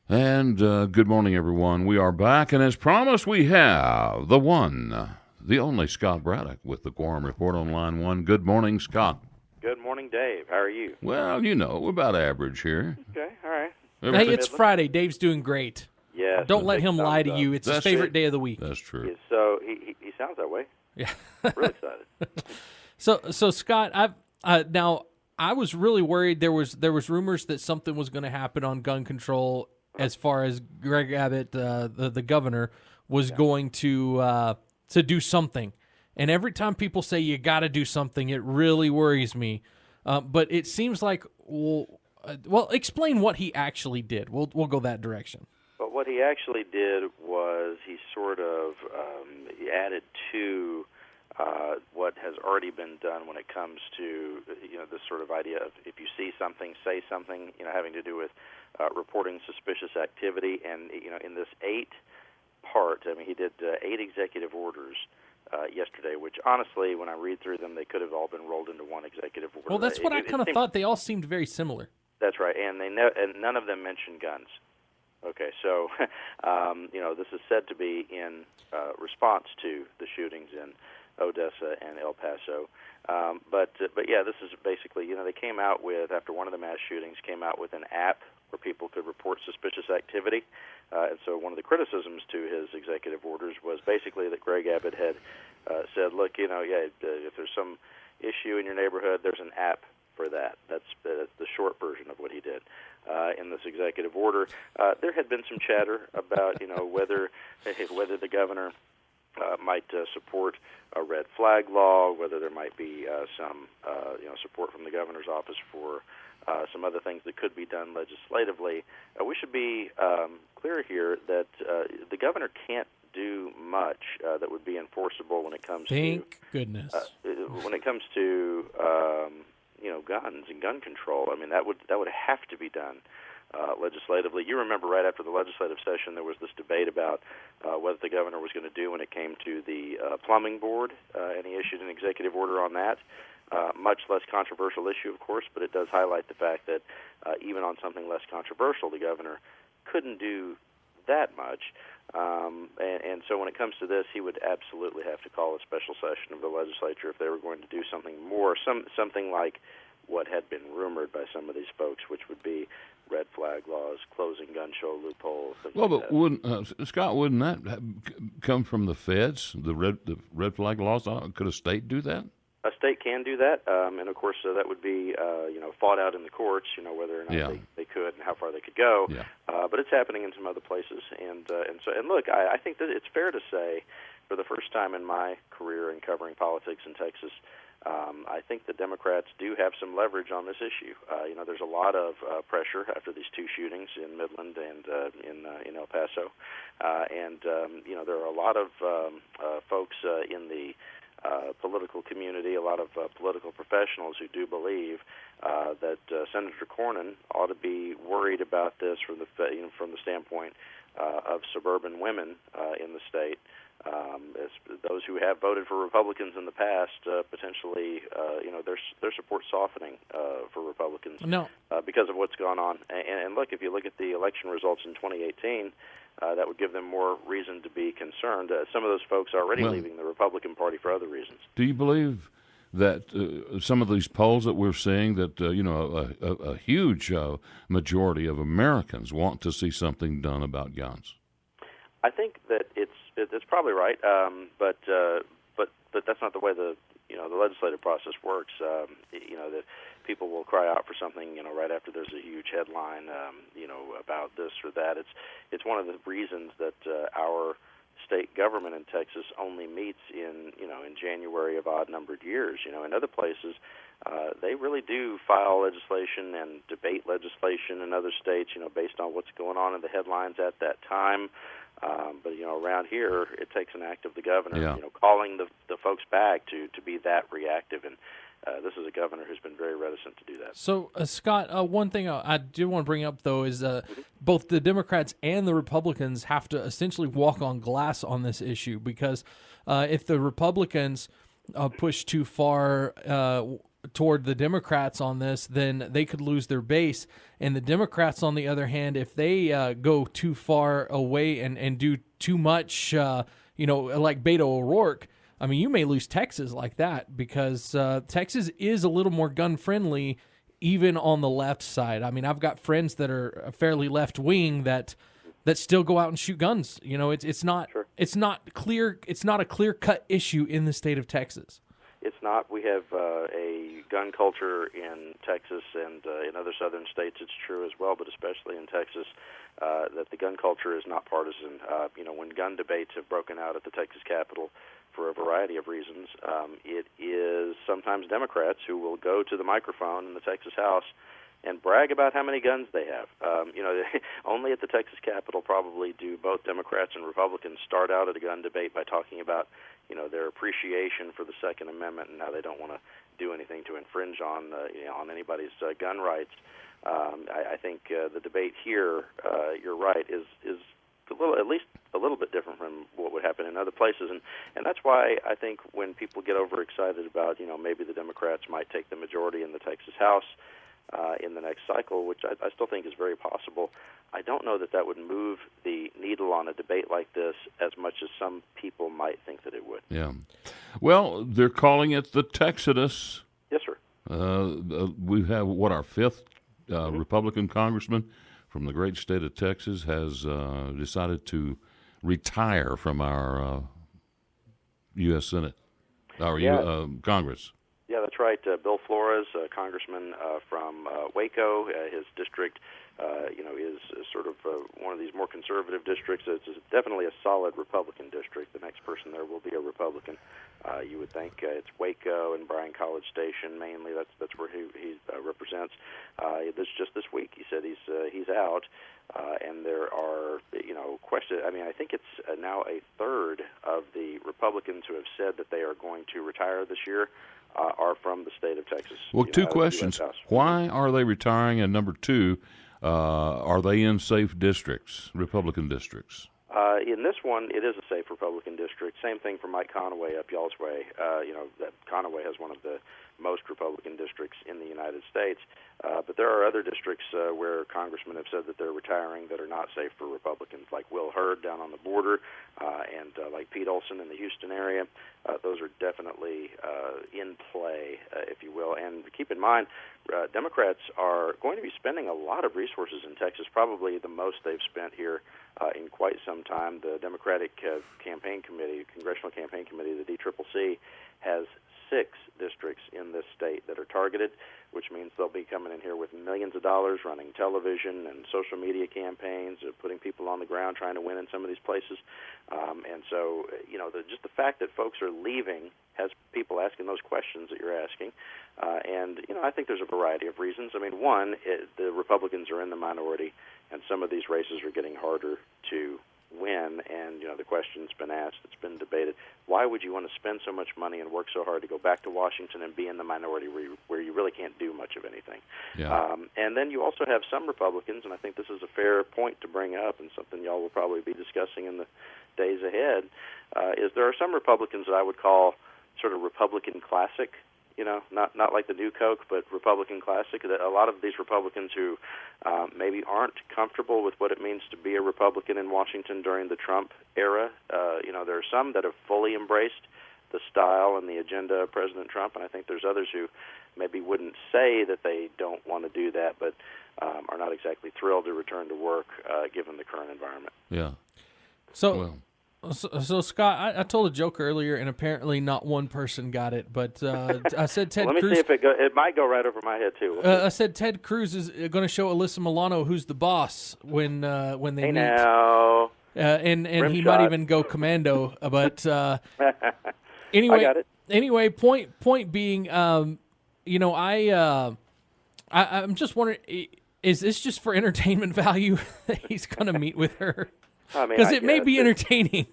And good morning, everyone. We are back, and as promised, we have the one, the only Scott Braddock with the Quorum Report on Line 1. Good morning, Scott. Good morning, Dave. How are you? Well, we're about average here. Okay, all right. Hey, it's Friday. Dave's doing great. Yes. Don't let him lie to you. It's his favorite day of the week. That's true. So he sounds that way. Yeah. Really excited. So Scott, I was really worried. There was rumors that something was going to happen on gun control as far as Greg Abbott, the governor, was going to do something. And every time people say you got to do something, it really worries me. But it seems like, well, explain what he actually did. We'll go that direction. But what he actually did was he sort of added to what has already been done when it comes to this sort of idea of if you see something, say something, having to do with reporting suspicious activity. And in this 8-part, he did 8 executive orders yesterday, which honestly, when I read through them, they could have all been rolled into one executive order. Well, that's what I kind of thought. They all seemed very similar. That's right, and and none of them mention guns. Okay, so this is said to be in response to the shootings in Odessa and El Paso. But yeah, this is basically, they came out with, after one of the mass shootings, came out with an app where people could report suspicious activity. And so one of the criticisms to his executive orders was basically that Greg Abbott had said, look, if there's some issue in your neighborhood, there's an app for that. That's the short version of what he did in this executive order. There had been some chatter about, whether the governor might support a red flag law, whether there might be some support from the governor's office for some other things that could be done legislatively. We should be clear here that the governor can't do much that would be enforceable when it comes Thank goodness. When it comes to guns and gun control. That would have to be done legislatively. You remember right after the legislative session there was this debate about what the governor was going to do when it came to the plumbing board, and he issued an executive order on that. Much less controversial issue, of course, but it does highlight the fact that even on something less controversial, the governor couldn't do that much. And so when it comes to this, he would absolutely have to call a special session of the legislature if they were going to do something more, something like what had been rumored by some of these folks, which would be red flag laws, closing gun show loopholes. Well, but wouldn't that come from the feds? The red flag laws? Could a state do that? A state can do that, and of course that would be fought out in the courts, whether or not they could and how far they could go. Yeah. But it's happening in some other places, and look, I think that it's fair to say, for the first time in my career in covering politics in Texas, I think the Democrats do have some leverage on this issue. There's a lot of pressure after these 2 shootings in Midland and in El Paso, and there are a lot of folks in the political community, a lot of political professionals who do believe that Senator Cornyn ought to be worried about this from the standpoint of suburban women in the state. As those who have voted for Republicans in the past, potentially, their support softening for Republicans because of what's gone on. And look, if you look at the election results in 2018, that would give them more reason to be concerned. Some of those folks are already leaving the Republican Party for other reasons. Do you believe that some of these polls that we're seeing, that a huge majority of Americans want to see something done about guns? I think that it's probably right, but that's not the way the legislative process works. That people will cry out for something, right after there's a huge headline, about this or that. It's one of the reasons that our state government in Texas only meets in January of odd-numbered years. In other places, they really do file legislation and debate legislation in other states, based on what's going on in the headlines at that time. But around here, it takes an act of the governor, calling the folks back to be that reactive. And this is a governor who's been very reticent to do that. So, Scott, one thing I do want to bring up, though, is both the Democrats and the Republicans have to essentially walk on glass on this issue, because if the Republicans push too far toward the Democrats on this, then they could lose their base. And the Democrats, on the other hand, if they go too far away and do too much, like Beto O'Rourke, I mean, you may lose Texas like that, because Texas is a little more gun-friendly, even on the left side. I mean, I've got friends that are fairly left-wing that still go out and shoot guns. It's not Sure. it's not a clear-cut issue in the state of Texas. It's not. We have a gun culture in Texas, and in other southern states it's true as well, but especially in Texas, that the gun culture is not partisan. When gun debates have broken out at the Texas Capitol for a variety of reasons, it is sometimes Democrats who will go to the microphone in the Texas House and brag about how many guns they have. Only at the Texas Capitol probably do both Democrats and Republicans start out at a gun debate by talking about their appreciation for the Second Amendment and how they don't want to do anything to infringe on anybody's gun rights. I think the debate here, you're right, is at least a little bit different from what would happen in other places, and that's why I think when people get overexcited about maybe the Democrats might take the majority in the Texas House in the next cycle, which I still think is very possible, I don't know that would move the needle on a debate like this as much as some people might think that it would. Yeah. Well, they're calling it the Texodus. Yes, sir. We have, our fifth Republican congressman from the great state of Texas has decided to retire from our U.S. Senate, our Congress. Yeah, that's right. Bill Flores, congressman from Waco, his district, is sort of one of these more conservative districts. It's definitely a solid Republican district. The next person there will be a Republican. You would think it's Waco and Bryan College Station mainly. That's where he represents. Just this week, he said he's out, and there are questions. I mean, I think it's now a third of the Republicans who have said that they are going to retire this year are from the state of Texas. Well, two questions. Why are they retiring? And number two, are they in safe districts, Republican districts? In this one, it is a safe Republican district. Same thing for Mike Conaway up y'all's way. That Conaway has one of the most Republican districts in the United States. But there are other districts where congressmen have said that they're retiring that are not safe for Republicans, like Will Hurd down on the border and like Pete Olson in the Houston area. Those are definitely in play, if you will. And keep in mind, Democrats are going to be spending a lot of resources in Texas, probably the most they've spent here in quite some time. The Democratic Campaign Committee, Congressional Campaign Committee, the DCCC, has 6 districts in this state that are targeted, which means they'll be coming in here with millions of dollars running television and social media campaigns, putting people on the ground trying to win in some of these places. And so, just the fact that folks are leaving has people asking those questions that you're asking. And I think there's a variety of reasons. I mean, one, the Republicans are in the minority, and some of these races are getting harder to win, and the question's been asked, it's been debated. Why would you want to spend so much money and work so hard to go back to Washington and be in the minority where you really can't do much of anything? Yeah. And then you also have some Republicans, and I think this is a fair point to bring up, and something y'all will probably be discussing in the days ahead, is there are some Republicans that I would call sort of Republican classic. Not like the New Coke, but Republican classic. A lot of these Republicans who maybe aren't comfortable with what it means to be a Republican in Washington during the Trump era. There are some that have fully embraced the style and the agenda of President Trump, and I think there's others who maybe wouldn't say that they don't want to do that, but are not exactly thrilled to return to work given the current environment. Yeah. So Scott, I told a joke earlier, and apparently not one person got it. But I said Ted. Let me Cruz, see if it might go right over my head too. I said Ted Cruz is going to show Alyssa Milano who's the boss when they meet. Now. And he shot. might even go commando. But anyway, I got it. Anyway, point being, I'm just wondering, is this just for entertainment value that he's going to meet with her? Because it may be entertaining.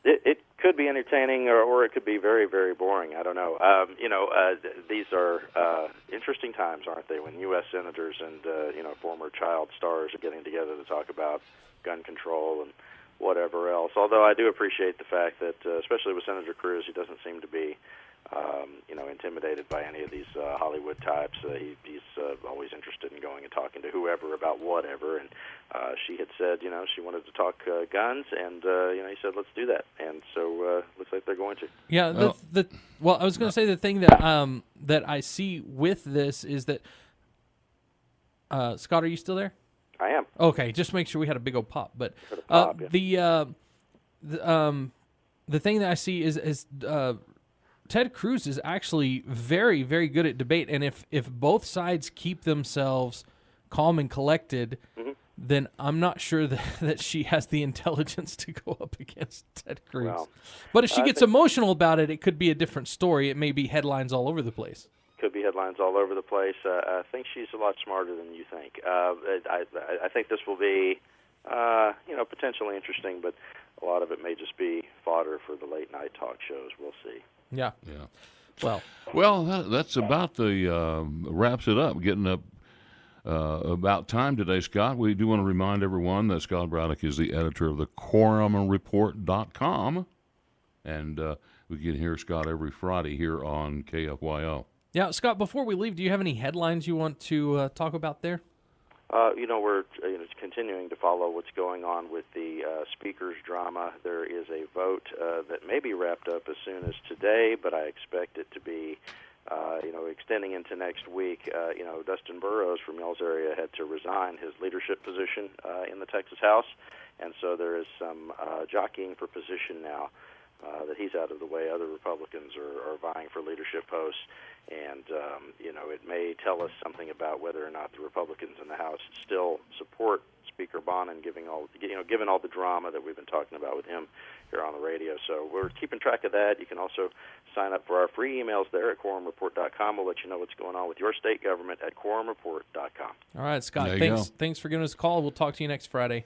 It could be entertaining, or it could be very, very boring. I don't know. These are interesting times, aren't they? When U.S. senators and former child stars are getting together to talk about gun control and whatever else. Although I do appreciate the fact that, especially with Senator Cruz, he doesn't seem to be intimidated by any of these Hollywood types. He's always interested in going and talking to whoever about whatever. And she had said, she wanted to talk guns, and he said, let's do that. And so looks like they're going to. Yeah. Well, I was going to say the thing that that I see with this is that Scott, are you still there? I am. Okay, just make sure we had a big old pop. But Pop, yeah. the thing that I see is Ted Cruz is actually very, very good at debate, and if both sides keep themselves calm and collected, then I'm not sure that she has the intelligence to go up against Ted Cruz. Well, but if she gets emotional about it, it could be a different story. It may be headlines all over the place. Could be headlines all over the place. I think she's a lot smarter than you think. I think this will be, potentially interesting, but a lot of it may just be fodder for the late night talk shows. We'll see. Yeah. Yeah. Well, that's about the wraps it up. Getting up about time today, Scott. We do want to remind everyone that Scott Braddock is the editor of the quorumreport.com, and we can hear Scott every Friday here on KFYO. Yeah, Scott, before we leave, do you have any headlines you want to talk about there? We're continuing to follow what's going on with the speakers drama. There is a vote that may be wrapped up as soon as today, but I expect it to be, extending into next week. Dustin Burrows from y'all's area had to resign his leadership position in the Texas House, and so there is some jockeying for position now that he's out of the way. Other Republicans are vying for leadership posts. And, it may tell us something about whether or not the Republicans in the House still support Speaker Bonin, given all the drama that we've been talking about with him here on the radio. So we're keeping track of that. You can also sign up for our free emails there at quorumreport.com. We'll let you know what's going on with your state government at quorumreport.com. All right, Scott, There you go. thanks for giving us a call. We'll talk to you next Friday.